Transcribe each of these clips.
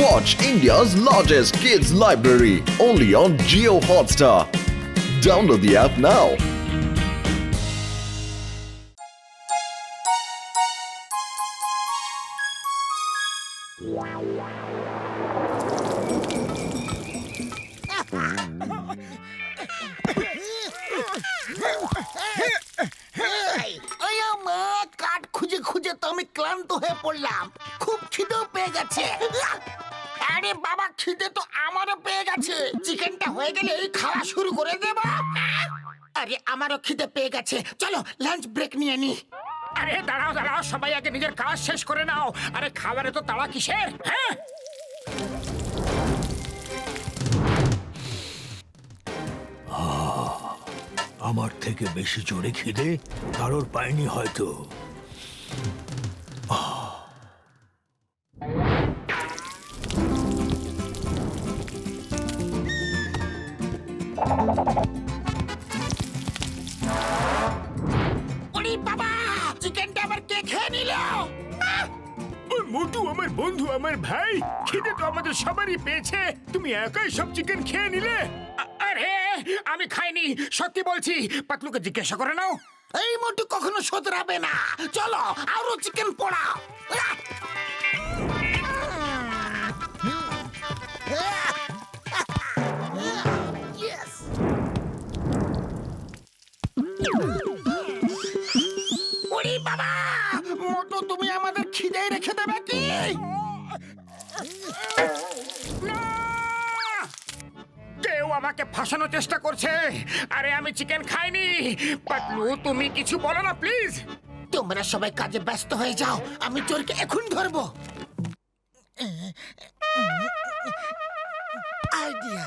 Watch India's largest kids library only on Jio Hotstar. Download the app now. কাঠ খুঁজে খুঁজে তো আমি ক্লান্ত হয়ে পড়লাম। খুব খিদেও পেয়ে গেছে। আরে বাবা, খিদে তো আমারও পেয়ে গেছে। চিকেনটা হয়ে গেলে এই খাওয়া শুরু করে দেব। আরে আমারও খিদে পেয়ে গেছে, চলো লাঞ্চ ব্রেক নিয়ে নি। আরে দাঁড়াও দাঁড়াও, সবাই আগে নিজের কাজ শেষ করে নাও। আরে খাবারে তো তাড়া কিসের? হ্যাঁ, আমার থেকে বেশি জোরে খিদে কারোর পায়নি হয়তো। ওরে বাবা, চিকেনটা আবার কে খেয়ে নিল? ওই মোটু আমার বন্ধু, আমার ভাই। খিদে তো আমাদের সবারই পেয়েছে। তুমি একাই সব চিকেন খেয়ে নিলে। আরে আমি খাইনি, সত্যি বলছি। পাতলুকে জিজ্ঞাসা করে নাও। এই মোটু কখনো শোধরাবে না। চলো আরো চিকেন পোড়াও। ওরে বাবা, মোটু তুমি আমাদের খিদেই রেখে দেবে কি? না! কেউ আমাকে ফাঁসানোর চেষ্টা করছে। আরে আমি চিকেন খাইনি। পাতলু তুমি কিছু বলো না প্লিজ। তোমরা সবাই কাজে ব্যস্ত হয়ে যাও, আমি চোরকে এখন ধরবো। আইডিয়া।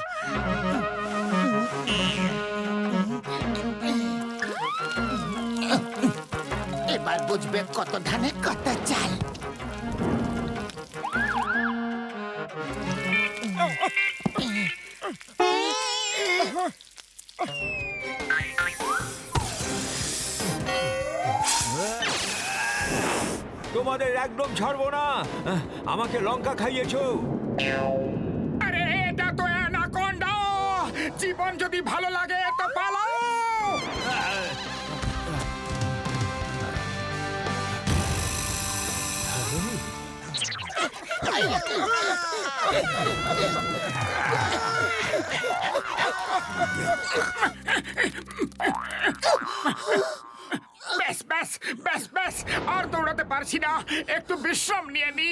এবার বুঝবে কত ধানে কত চাল। তোমাদের একদম ছাড়বো না। আমাকে লঙ্কা খাইয়েছো। আরে এটা তো অ্যানাকোন্ডা। জীবন যদি ভালো লাগে তো পালাও। ব্যাস ব্যাস ব্যাস ব্যাস, আর দৌড়াতে পারছি না। একটু বিশ্রাম নিয়ে নি।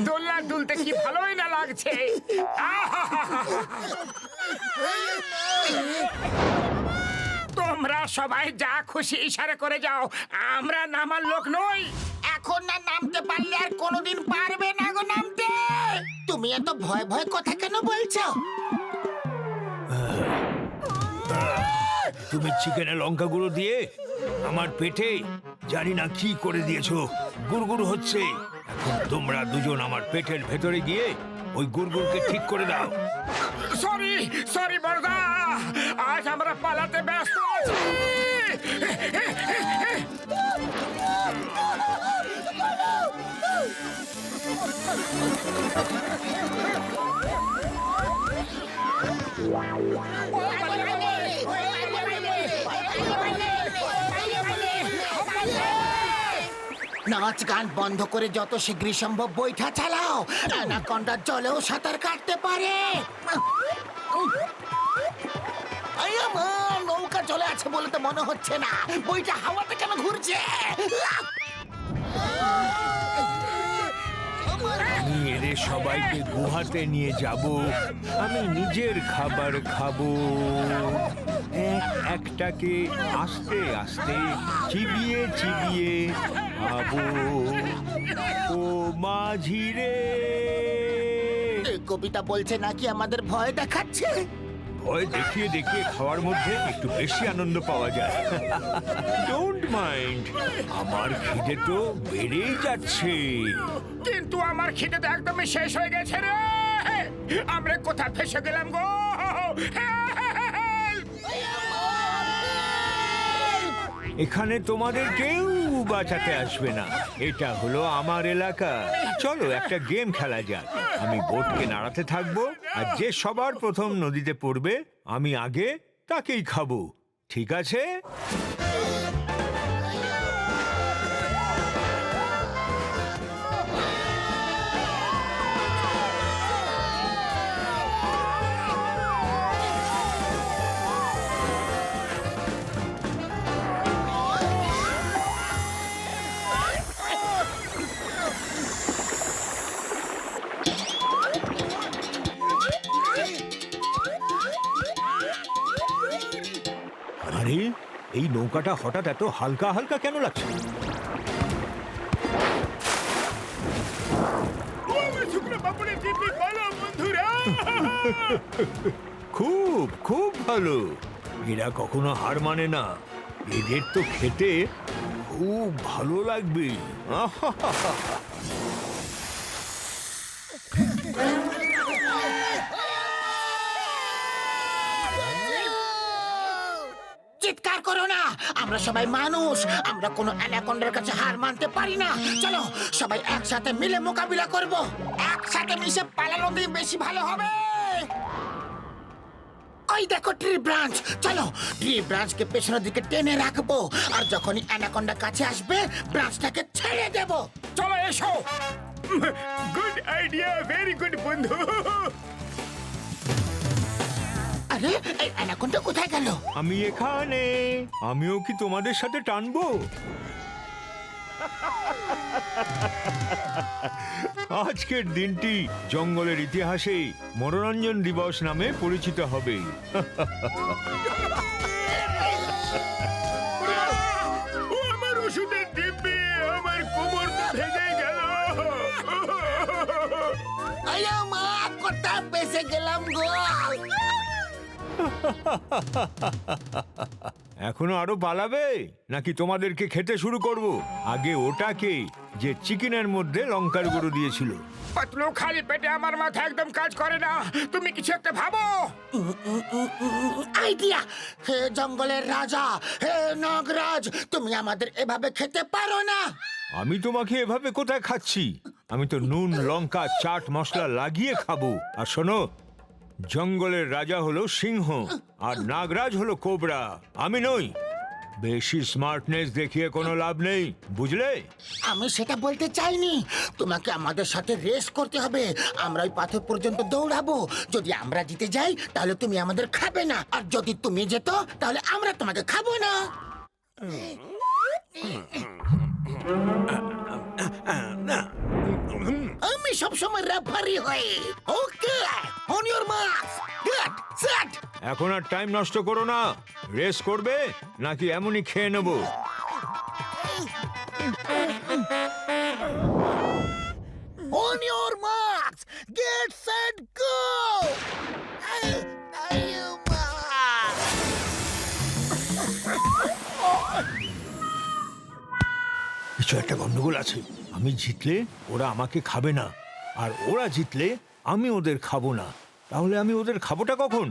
দোলনা দুলতে কি ভালোই না লাগছে। তোমরা সবাই যা খুশি ইশারা করে যাও, আমরা নামার লোক নই। এখন না নামতে পারলে আর কোনোদিন পারবে না গো নামতে। তুমি এত ভয় ভয় কথা কেন বলছো? তুমি চিকেনে লঙ্কা গুঁড়ো দিয়ে আমার পেটে জানি না কি করে দিয়েছো। গুড়গুড় হচ্ছে। এখন তোমরা দুজন আমার পেটের ভেতরে গিয়ে ওই গুড়গুড়কে ঠিক করে দাও। সরি সরি বড়দা, আজ আমরা পালাতে ব্যস্ত আছি। নাচ গান বন্ধ করে যত শীঘ্রই সম্ভব বইটা চালাও। অ্যানাকোন্ডা জলেও সাঁতার কাটতে পারে। নৌকা চলে আছে বলে তো মনে হচ্ছে না। বইটা হাওয়াতে কেন ঘুরছে? আমি এদের সবাইকে গুহাতে নিয়ে যাব। আমি নিজের খাবার খাবো। এক একটাকে আস্তে আস্তে চিবিয়ে চিবিয়ে খাবো। ও মাঝি রে। এই কবিতা বলছে নাকি আমাদের ভয় দেখাচ্ছে? ভয় দেখিয়ে দেখিয়ে খাওয়ার মধ্যে একটু বেশি আনন্দ পাওয়া যায়। ডোন্ট মাইন্ড, আমার খিদে তো বেড়েই যাচ্ছে। কিন্তু আমার খিদে তো একদমই শেষ হয়ে গেছে রে। আমরা কোথায় ফেসে গেলাম গো? এখানে তোমাদের কেউ বাঁচাতে আসবে না। এটা হলো আমার এলাকা। চলো একটা গেম খেলা যাক। আমি বোটকে নাড়াতে থাকবো, আর যে সবার প্রথম নদীতে পড়বে আমি আগে তাকেই খাবো। ঠিক আছে? আরে এই নৌকাটা হঠাৎ এত হালকা হালকা কেন লাগছে? ও আমার শুকনো পাপড়ের দিব্যি বলো বন্ধুরা। খুব খুব ভালো। এরা কখনো হার মানে না। এদের তো খেতে খুব ভালো লাগবে। আহাহাহা। চিৎকার করো না, আমরা সবাই মানুষ, আমরা কোনো অ্যানাকন্ডার কাছে হার মানতে পারি না। চলো সবাই একসাথে মিলে মোকাবিলা করব। একসাথে মিশে পালানো দিয়ে বেশি ভালো হবে। ওই দেখো ট্রি ব্রাঞ্চ, চলো ট্রি ব্রাঞ্চকে পেছনের দিকে টেনে রাখবো, আর যখনই অ্যানাকন্ডা কাছে আসবে ব্রাঞ্চটাকে ছেড়ে দেব। চলো এসো। গুড আইডিয়া, ভেরি গুড বন্ধু। আরে এই অ্যানাকন্ডা কোথায় গেল? আমি এখানে। আমিও কি তোমাদের সাথে টানবো? আজকের দিনটি জঙ্গলের ইতিহাসে মনোরঞ্জন দিবস নামে পরিচিত হবে। ও আমার ওষুধের দিব্যি, আমার কোমর তো ভেঙে গেল। আয়া মা, কোথায় বেঁচে গেলাম গো। এখনো আরো পালাবে নাকি তোমাদেরকে খেতে শুরু করব? আগে ওটাকে, যে চিকেনের মধ্যে লঙ্কার গুঁড়ো দিয়েছিল। পাতলু, খালি পেটে আমার মাথা একদম কাজ করে না। তুমি কিছু একটা ভাবো। আইডিয়া! হে জঙ্গলের রাজা, হে নাগরাজ, তুমি আমাদের এভাবে খেতে পারো না। আমি তোমাকে এভাবে কোথায় খাচ্ছি? আমি তো নুন লঙ্কা চাট মশলা লাগিয়ে খাবো। আর শোনো, জঙ্গলের রাজা হলো সিংহ আর নাগরাজ হলো কোবরা, আমি নই। বেশি স্মার্টনেস দেখিয়ে কোনো লাভ নেই, বুঝলে? আমি সেটা বলতে চাইনি। তোমাকে আমাদের সাথে রেস করতে হবে। আমরা ওই পাথর পর্যন্ত দৌড়াবো। যদি আমরা জিতে যাই তাহলে তুমি আমাদের খাবে না, আর যদি তুমি যেত তাহলে আমরা তোমাকে খাবো না। আমি সবসময় রেফারি হই। Okay, on your marks, get set. এখন আর টাইম নষ্ট করো না। রেস করবে নাকি এমনই খেয়ে নেবো? On your marks, get set, go! কিছু একটা গন্ডগোল আছে। আমি জিতলে ওরা আমাকে খাবে না, আর ওরা জিতলে আমি ওদের খাবো না। তাহলে আমি ওদের খাবোটা কখন?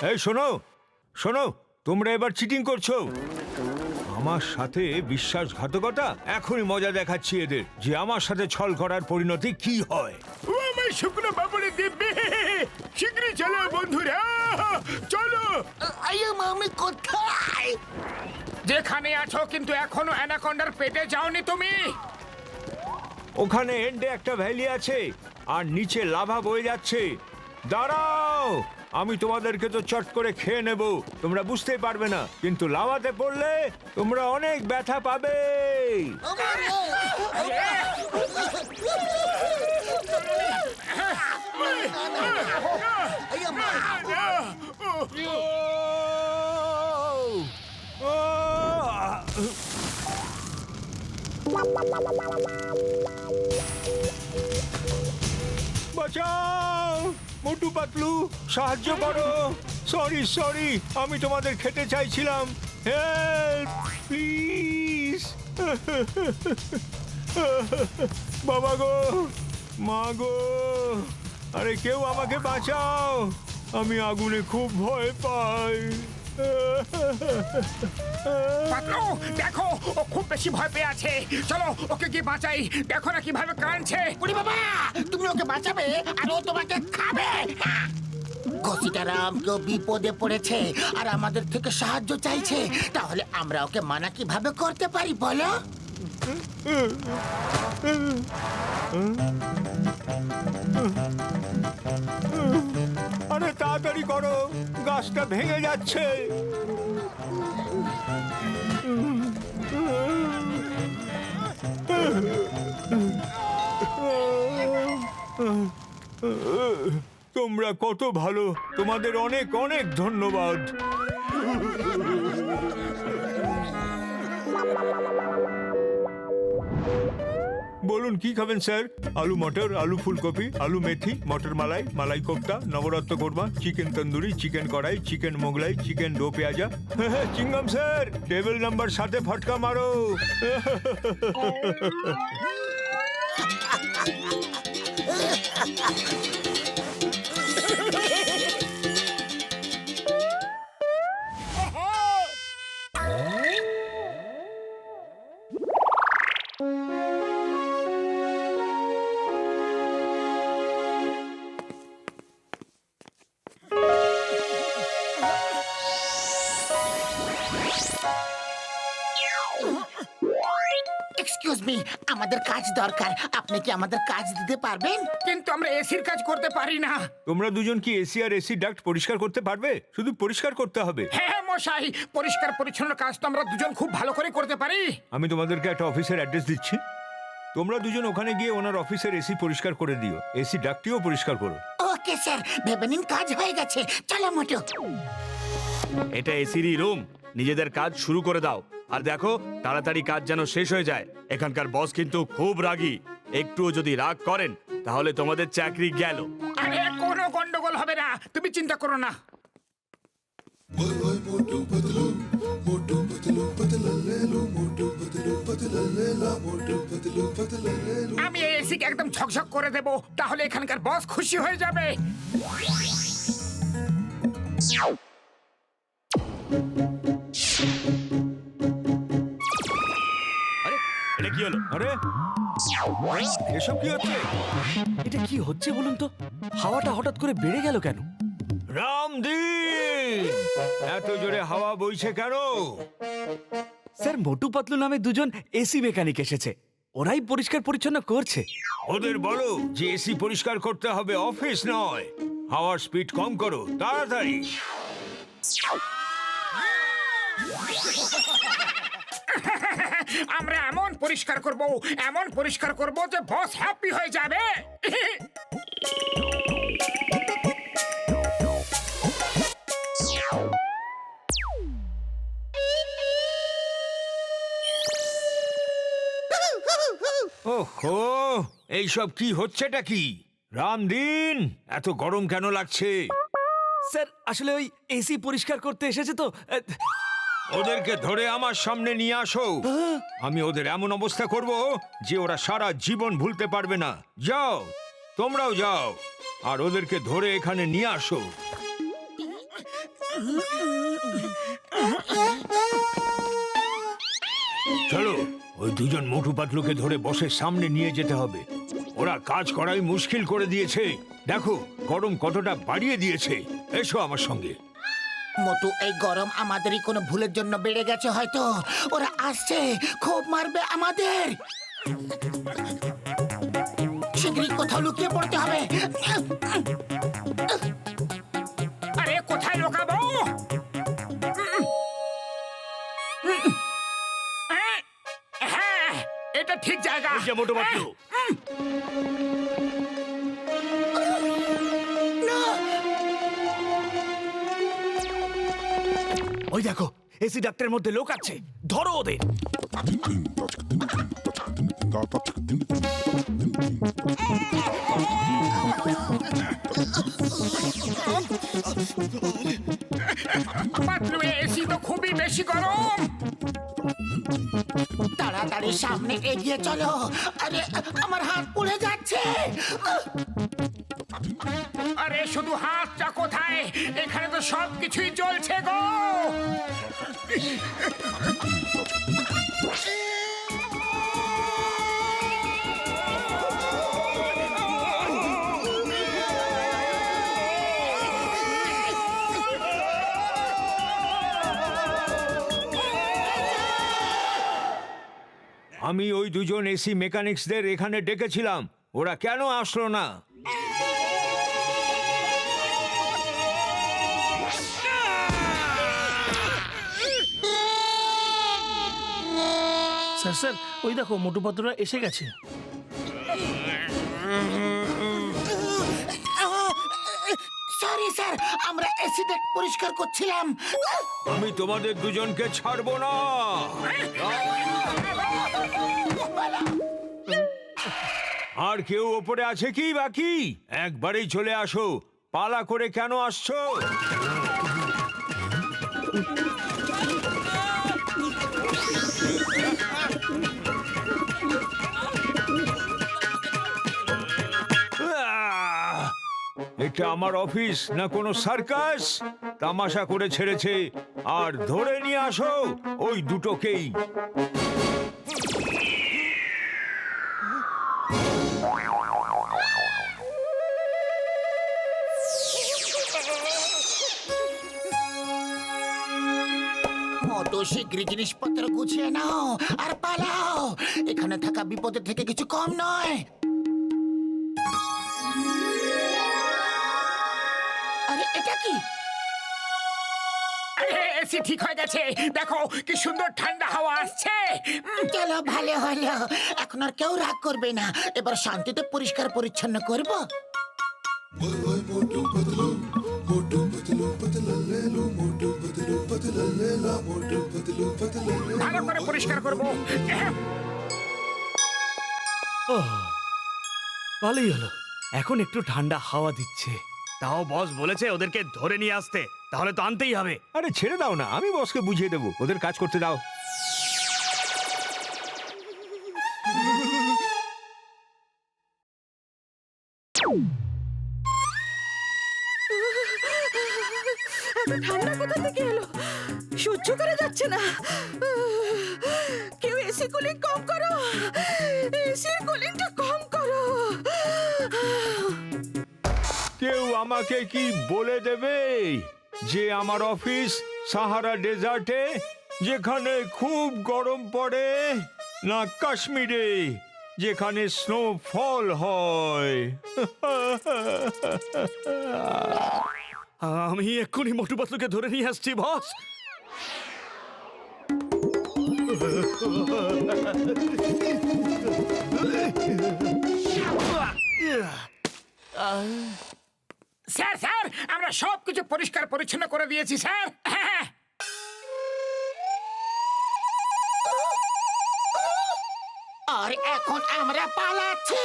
এই শোনো শোনো, তোমরা এবার চিটিং করছো আমার সাথে। বিশ্বাসঘাতকতা। এখনই মজা দেখাচ্ছি এদের, যে আমার সাথে ছল করার পরিণতি কি হয়। ও আমার শুকনো পাপড়ের দিব্যি, শীঘ্রই চলো বন্ধুরা, চলো। আমি কোথায়? যেখানে আছো, কিন্তু এখনো অ্যানাকন্ডার পেটে যাওনি তুমি। ওখানে এন্ডে একটা ভ্যালি আছে, আর নিচে লাভা বয়ে যাচ্ছে। দাঁড়াও, আমি তোমাদেরকে তো চট করে খেয়ে নেব, তোমরা বুঝতেই পারবে না, কিন্তু লাভাতে পড়লে তোমরা অনেক ব্যথা পাবে। বাঁচাও, মোটু পাতলু, সাহায্য করো। সরি সরি, আমি তোমাদের খেতে চাইছিলাম। Help please. বাবা গো, মা গো, আরে কেউ আমাকে বাঁচাও, আমি আগুনে খুব ভয় পাই। পাতলু দেখো, ও খুব বেশি ভয় পেয়ে আছে। চলো ওকে গিয়ে বাঁচাই। দেখো না কিভাবে কাঁদছে। ওরে বাবা, তুমি ওকে বাঁচাবে আর ও তোমাকে খাবে। ঘসিটারাম কেউ বিপদে পড়েছে আর আমাদের থেকে সাহায্য চাইছে, তাহলে আমরা ওকে মানা কিভাবে করতে পারি বলো? আরে তাড়াতাড়ি করো, গাছটা ভেঙে যাচ্ছে। তোমরা কত ভালো, তোমাদের অনেক অনেক ধন্যবাদ। বলুন কি খাবেন স্যার? আলু মটর, আলু ফুলকপি, আলু মেথি, মটর মালাই, malai kofta, navratan korma, chicken tandoori, chicken kadai, chicken Mughlai, chicken do pyaza. চিংগাম স্যার, টেবিল নাম্বার 7-এ ফটকা মারো। এক্সকিউজ মি, আমাদের কাজ দরকার, আপনি কি আমাদের কাজ দিতে পারবেন? কিন্তু আমরা এসির কাজ করতে পারি না। তোমরা দুজন কি এসি আর এসি ডাক্ট পরিষ্কার করতে পারবে? শুধু পরিষ্কার করতে হবে। হ্যাঁ মশাই, পরিষ্কার পরিচ্ছন্ন কাজ তো আমরা দুজন খুব ভালো করে করতে পারি। আমি তোমাদেরকে একটা অফিসের অ্যাড্রেস দিচ্ছি, তোমরা দুজন ওখানে গিয়ে ওনার অফিসের এসি পরিষ্কার করে দিও, এসি ডাক্টটিও পরিষ্কার করো। ওকে স্যার, ভেবে নিন কাজ হয়ে গেছে। চলো মোটু। এটা এসিরই রুম, নিজেদের কাজ শুরু করে দাও। আর দেখো তাড়াতাড়ি কাজ যেন শেষ হয়ে যায়। এখানকার বস কিন্তু খুব রাগী, একটুও যদি রাগ করেন তাহলে তোমাদের চাকরি গেল। আরে কোনো গন্ডগোল হবে না, তুমি চিন্তা করো না। আমি এই এসিকে একদম ঝকঝক করে দেব, তাহলে এখানকার বস খুশি হয়ে যাবে। আরে এটা কি হলো? আরে এসব কি হচ্ছে? এটা কি হচ্ছে বলুন তো? হাওয়াটা হঠাৎ করে বেড়ে গেল কেন? রামদিন, এত জোরে হাওয়া বইছে কেন? স্যার, মোটু পাতলু নামে দুজন এসি মেকানিক এসেছে, ওরাই পরিষ্কার পরিচ্ছন্ন করছে। ওদের বলো যে এসি পরিষ্কার করতে হবে, অফিস নয়। হাওয়ার স্পিড কম করো, তাড়াতাড়ি। আমরা এমন পরিষ্কার করব, এমন পরিষ্কার করব যে বস হ্যাপি হয়ে যাবে। ওহো, এইসব কি হচ্ছেটা কি? রামদিন, এত গরম কেন লাগছে? স্যার, আসলে ওই এসি পরিষ্কার করতে এসেছে তো। ওদেরকে ধরে আমার সামনে নিয়ে আসো। আমি ওদের এমন অবস্থা করব যে ওরা সারা জীবন ভুলতে পারবে না। যাও, তোমরাও যাও, আর ওদেরকে ধরে এখানে নিয়ে আসো। চলো, ওই দুজন মোটু পাতলুকে ধরে বসের সামনে নিয়ে যেতে হবে। ওরা কাজ করাই মুশকিল করে দিয়েছে। দেখো গরম কতটা বাড়িয়ে দিয়েছে। এসো আমার সঙ্গে। মোটু, এই গরম আমাদেরই কোনো ভুলের জন্য বেড়ে গেছে হয়তো। ওরা আসছে, খুব মারবে আমাদের। শীঘ্রই কোথাও লুকিয়ে পড়তে হবে। আরে কোথায় লুকাবো? হ্যাঁ, এটা ঠিক জায়গা। এই যে মোটু পাতলু, ওই দেখো, এসি ডাক্তারের মধ্যে লোক আছে, ধরো ওদের। পাতলু, এসি তো খুবই বেশি গরম। তাড়াতাড়ি সামনে এগিয়ে চলো। আরে আমার হাত পুড়ে যাচ্ছে। আরে শুধু হাতটা কোথায়? এখানে তো সব কিছুই চলছে গো। আমি ওই দুজন এসি মেকানিক্সদের এখানে ডেকেছিলাম, ওরা কেন আসলো না? স্যার স্যার ওই দেখো মোটু পাতুরা এসে গেছে। সরি স্যার, আমরা অ্যাসিডেট পরিষ্কার করছিলাম। আমি তোমাদের দুজনকে ছাড়বো না। আর কেউ ওপরে আছে কি বাকি? একবারেই চলে আসো, পালা করে কেন আসছো? এটা আমার অফিস না কোনো সার্কাস? তামাশা করে ছেড়েছে, আর ধরে নিয়ে আসো ওই দুটোকেই। অত শীঘ্রই জিনিসপত্র গুছিয়ে নাও আর পালাও, এখানে থাকা বিপদের থেকে কিছু কম নয়। আরে এটা কি? আরে এসি ঠিক হয়ে গেছে, দেখো কি সুন্দর ঠান্ডা হাওয়া আসছে। চলো ভালো হলো, এখন আর কেউ রাগ করবে না। এবার শান্তিতে পরিষ্কার পরিচ্ছন্ন করব। ভালো করে পরিষ্কার করবো। ভালোই হলো, এখন একটু ঠান্ডা হাওয়া দিচ্ছে। তাও বস বলেছে ওদেরকে ধরে নিয়ে আসতে, তাহলে তো আনতেই হবে। আরে ছেড়ে দাও না, আমি বসকে বুঝিয়ে দেবো, ওদের কাজ করতে দাও। এত ঠান্ডা কোথা থেকে এলো? সহ্য করা যাচ্ছে না। কেউ এসি কুলিং কম করো, এসির কুলিংটা কম করো। কেউ আমাকে কি বলে দেবে যে আমার অফিস সাহারা ডেজার্টে, যেখানে খুব গরম পড়ে, না কাশ্মীরে যেখানে স্নোফল হয়? আমি এক্ষুনি মোটু পাতলুকে ধরে নিয়ে আসছি বস। স্যার স্যার, আমরা সব কিছু পরিষ্কার পরিচ্ছন্ন করে দিয়েছি স্যার। হ্যাঁ, আর এখন আমরা পালাচ্ছি।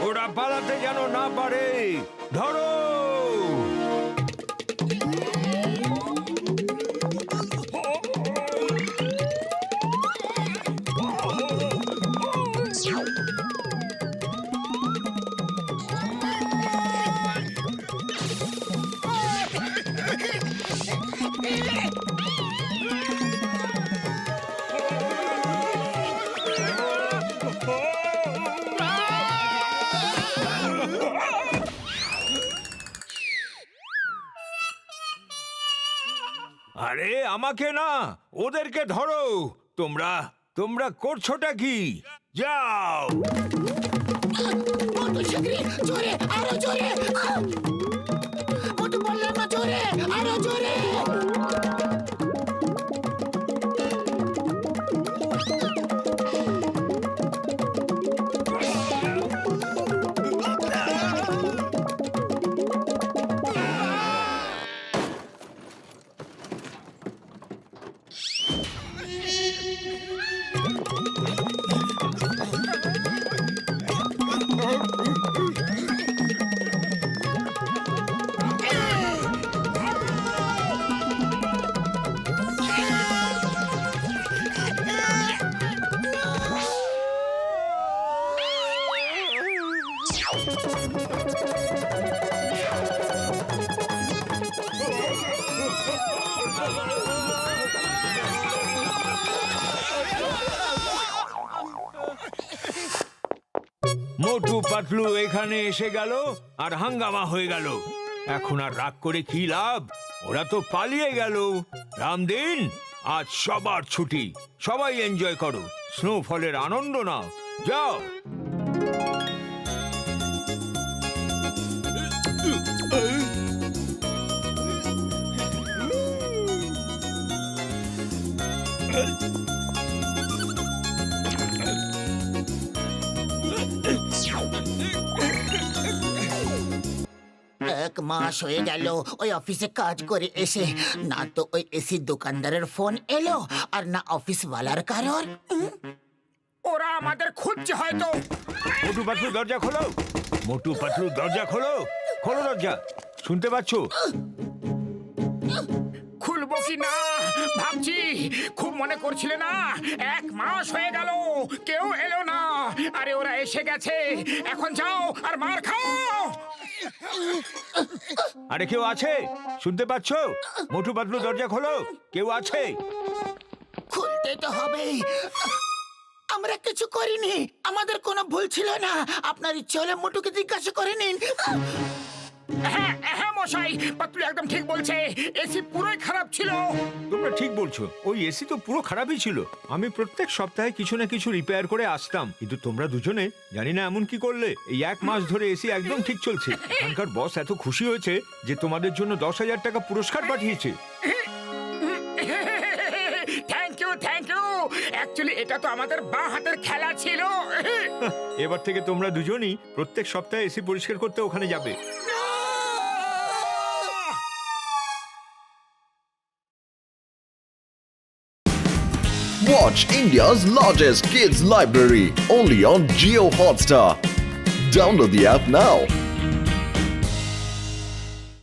ওরা পালাতে যেন না পারে, ধরো। আরে আমাকে না, ওদেরকে ধরো। তোমরা তোমরা করছোটা কি? যাও। মোটু শিগগিরই, জোরে, আরো জোরে। মোটু বললাম না, জোরে, আরো জোরে। মোটু পাতলু এখানে এসে গেল আর হাঙ্গামা হয়ে গেল। এখন আর রাগ করে কি লাভ? ওরা তো পালিয়ে গেল। রামদিন, আজ সবার ছুটি, সবাই এনজয় করো, স্নোফলের আনন্দ নাও, যাও। এক মাস হয়ে গেল ওই অফিসে কাজ করে এসে, না তো ওই এসি দোকানদারের ফোন এলো আর না অফিসওয়ালার কারোর। ওরা আমাদের খুঁজছে হয়তো। মোটু পাতলু দরজা খোলো, মোটু পাতলু দরজা খোলো, খোলো দরজা, শুনতে পাচ্ছ? খুলবো কি না ভাবছি। খুব মনে করছিলে না, এক মাস হয়ে গেল কেউ এলো না। আরে ওরা এসে গেছে, এখন যাও আর মার খাও। আরে কেউ আছে? শুনতে পাচ্ছ? মোটু পাতলু দরজা খোলো, কেউ আছে? খুলতে তো হবে, আমরা কিছু করিনি, আমাদের কোনো ভুল ছিল না। আপনার ইচ্ছে হলে মোটুকে জিজ্ঞাসা করে নিন। হ্যাঁ হ্যাঁ মশাই, পাতলু একদম ঠিক বলছে, এসি পুরোই খারাপ ছিল। তোমরা ঠিক বলছো, ওই এসি তো পুরো খারাপই ছিল। আমি প্রত্যেক সপ্তাহে কিছু না কিছু রিপেয়ার করে আসতাম, কিন্তু তোমরা দুজনে জানি না এমন কি করলে। এই এক মাস ধরে এসি একদম ঠিক চলছে। এখানকার বস এত খুশি হয়েছে যে তোমাদের জন্য 10,000 টাকা পুরস্কার পাঠিয়েছে। Thank you thank you. Actually এটা তো আমাদের বাঁ হাতের খেলা ছিল। এবার থেকে তোমরা দুজনই প্রত্যেক সপ্তাহে এসি পরিষ্কার করতে ওখানে যাবে। Watch India's largest kids library only on Geo Hotstar. Download the app now.